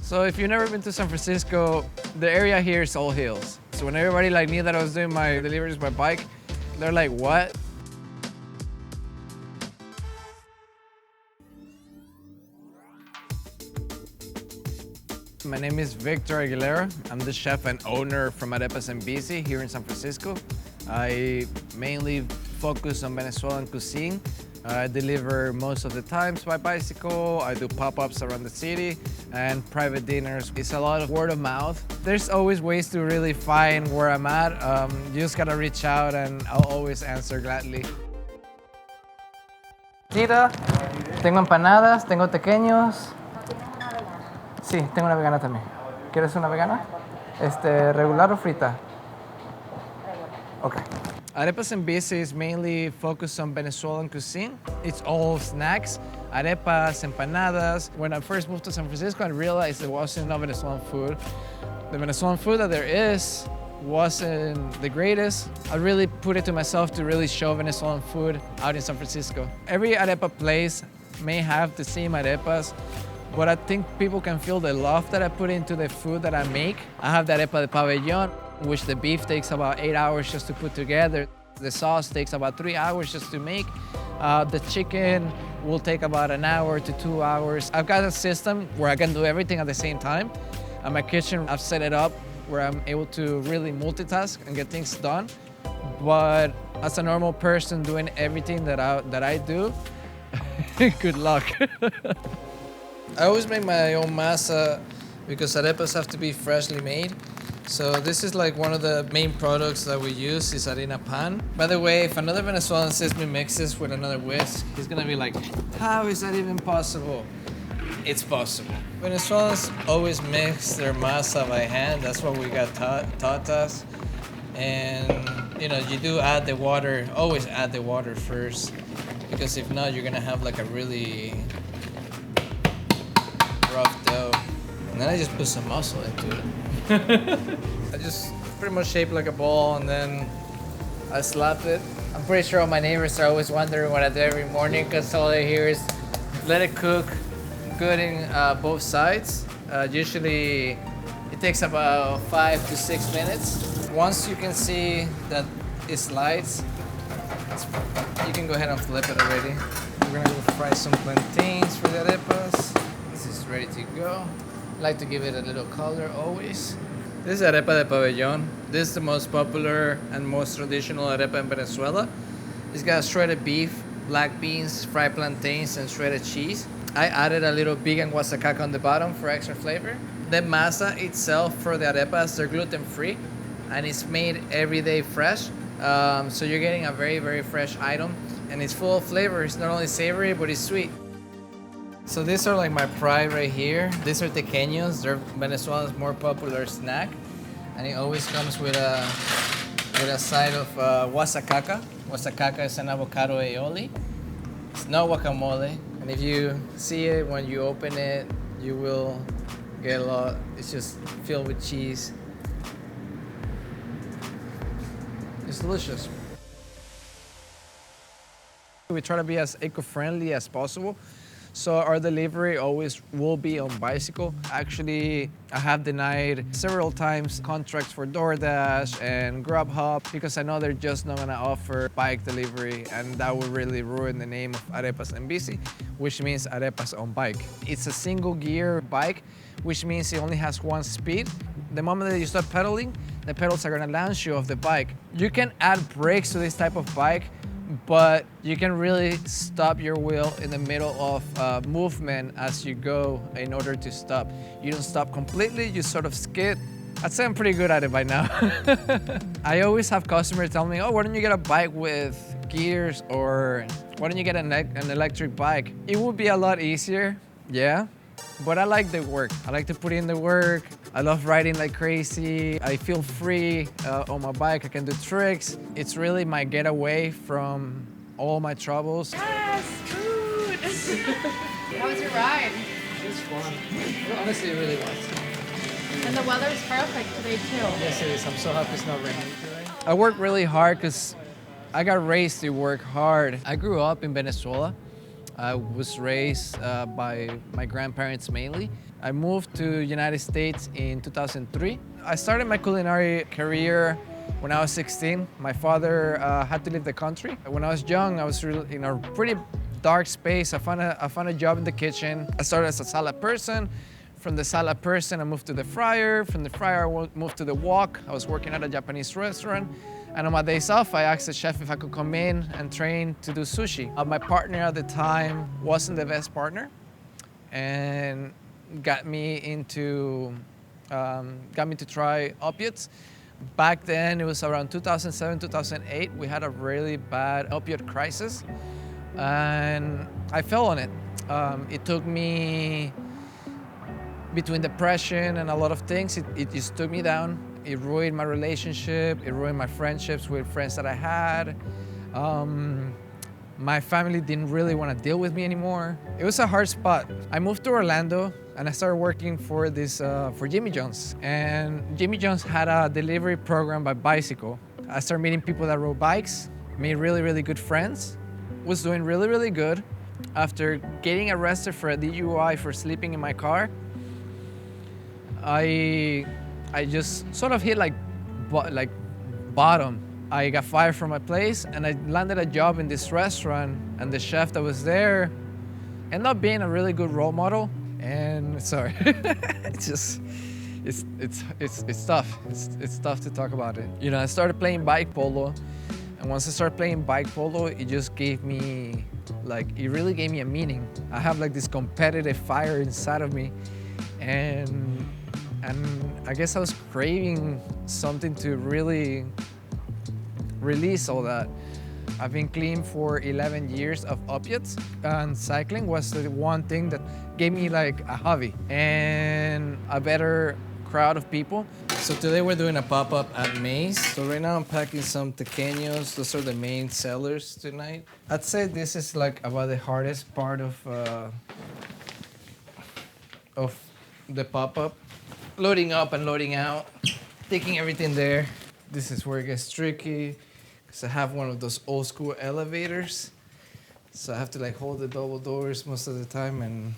So if you've never been to San Francisco, the area here is all hills. So when everybody like knew that I was doing my deliveries by bike, they're like, what? My name is Victor Aguilera. I'm the chef and owner from Arepas En Bici here in San Francisco. I mainly focus on Venezuelan cuisine. I deliver most of the times by bicycle. I do pop-ups around the city and private dinners. It's a lot of word of mouth. There's always ways to really find where I'm at. You just gotta reach out and I'll always answer gladly. Tita, tengo empanadas, tengo tequeños. Sí, tengo una vegana también. ¿Quieres una vegana? ¿Regular o frita? Okay. Arepas En Bici is mainly focused on Venezuelan cuisine. It's all snacks, arepas, empanadas. When I first moved to San Francisco, I realized there wasn't enough Venezuelan food. The Venezuelan food that there is wasn't the greatest. I really put it to myself to really show Venezuelan food out in San Francisco. Every arepa place may have the same arepas, but I think people can feel the love that I put into the food that I make. I have the arepa de pabellón, which the beef takes about 8 hours just to put together. The sauce takes about 3 hours just to make. The chicken will take about 1 hour to 2 hours. I've got a system where I can do everything at the same time. In my kitchen, I've set it up where I'm able to really multitask and get things done. But as a normal person doing everything that I do, good luck. I always make my own masa because arepas have to be freshly made. So this is like one of the main products that we use is harina pan. By the way, if another Venezuelan sees me mix this with another whisk, he's gonna be like, how is that even possible? It's possible. Venezuelans always mix their masa by hand. That's what we got taught us. And you do add the water, always add the water first, because if not, you're gonna have like a really rough dough. And then I just put some muscle into it. I just pretty much shape like a ball and then I slap it. I'm pretty sure all my neighbors are always wondering what I do every morning because all they hear is let it cook good in both sides. Usually it takes about 5 to 6 minutes. Once you can see that it slides, you can go ahead and flip it already. We're gonna go fry some plantains for the arepas. This is ready to go. I like to give it a little color always. This is arepa de pabellón. This is the most popular and most traditional arepa in Venezuela. It's got shredded beef, black beans, fried plantains, and shredded cheese. I added a little vegan guasacaca on the bottom for extra flavor. The masa itself for the arepas, they're gluten-free, and it's made every day fresh. So you're getting a very, very fresh item, and it's full of flavor. It's not only savory, but it's sweet. So these are like my pride right here. These are tequeños. They're Venezuela's more popular snack. And it always comes with a side of guasacaca. Guasacaca is an avocado aioli. It's not guacamole. And if you see it, when you open it, you will get a lot. It's just filled with cheese. It's delicious. We try to be as eco-friendly as possible. So our delivery always will be on bicycle. Actually, I have denied several times contracts for DoorDash and Grubhub because I know they're just not gonna offer bike delivery, and that would really ruin the name of Arepas En Bici, which means Arepas on Bike. It's a single gear bike, which means it only has one speed. The moment that you start pedaling, the pedals are gonna launch you off the bike. You can add brakes to this type of bike, but you can really stop your wheel in the middle of movement as you go in order to stop. You don't stop completely, you sort of skid. I'd say I'm pretty good at it by now. I always have customers tell me, oh, why don't you get a bike with gears, or why don't you get an electric bike? It would be a lot easier, yeah, but I like the work. I like to put in the work. I love riding like crazy. I feel free on my bike. I can do tricks. It's really my getaway from all my troubles. Yes, food! How was your ride? It's fun. Honestly, it really was. And the weather's perfect today too. Yes, it is. I'm so happy it's not raining today. I work really hard because I got raised to work hard. I grew up in Venezuela. I was raised by my grandparents mainly. I moved to United States in 2003. I started my culinary career when I was 16. My father had to leave the country. When I was young, I was really in a pretty dark space. I found a job in the kitchen. I started as a salad person. From the salad person, I moved to the fryer. From the fryer, I moved to the wok. I was working at a Japanese restaurant. And on my days off, I asked the chef if I could come in and train to do sushi. My partner at the time wasn't the best partner and got me to try opiates. Back then, it was around 2007, 2008. We had a really bad opiate crisis and I fell on it. It took me between depression and a lot of things, it just took me down. It ruined my relationship, it ruined my friendships with friends that I had. My family didn't really want to deal with me anymore. It was a hard spot. I moved to Orlando and I started working for Jimmy John's. And Jimmy John's had a delivery program by bicycle. I started meeting people that rode bikes, made really, really good friends, was doing really, really good. After getting arrested for a DUI for sleeping in my car, I just sort of hit like bottom. I got fired from my place and I landed a job in this restaurant, and the chef that was there ended up being a really good role model. And sorry, it's tough. It's tough to talk about it. You know, I started playing bike polo, and once I started playing bike polo, it just gave me it really gave me a meaning. I have like this competitive fire inside of me, and I guess I was craving something to really release all that. I've been clean for 11 years of opiates, and cycling was the one thing that gave me like a hobby and a better crowd of people. So today we're doing a pop-up at Maze. So right now I'm packing some tequeños. Those are the main sellers tonight. I'd say this is like about the hardest part of the pop-up. Loading up and loading out, taking everything there. This is where it gets tricky because I have one of those old school elevators. So I have to like hold the double doors most of the time, and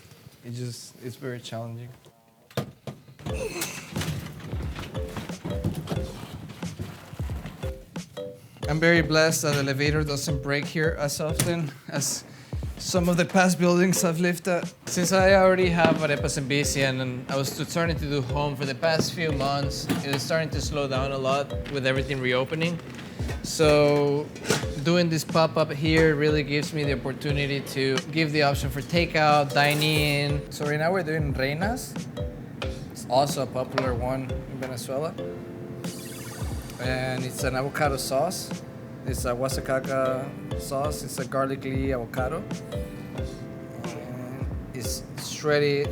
it's very challenging. I'm very blessed that the elevator doesn't break here as often as some of the past buildings I've lived at. Since I already have Arepas En Bici and I was starting to do home for the past few months, it was starting to slow down a lot with everything reopening. So doing this pop-up here really gives me the opportunity to give the option for takeout, dine-in. So right now we're doing Reinas. It's also a popular one in Venezuela. And it's an avocado sauce. It's a guasacaca sauce. It's a garlicky avocado. It's shredded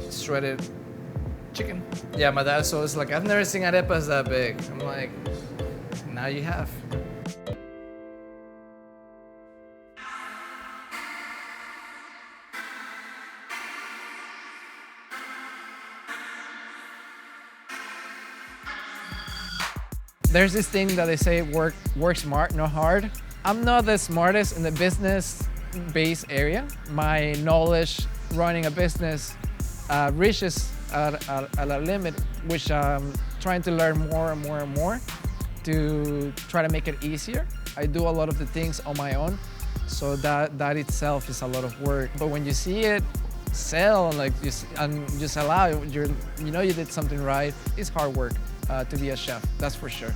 chicken. Yeah, my dad was like, I've never seen arepas that big. I'm like, now you have. There's this thing that they say, work smart, not hard. I'm not the smartest in the business-based area. My knowledge running a business reaches a limit, which I'm trying to learn more and more and more to try to make it easier. I do a lot of the things on my own, so that itself is a lot of work. But when you see it sell and just allow, you know you did something right. It's hard work to be a chef, that's for sure.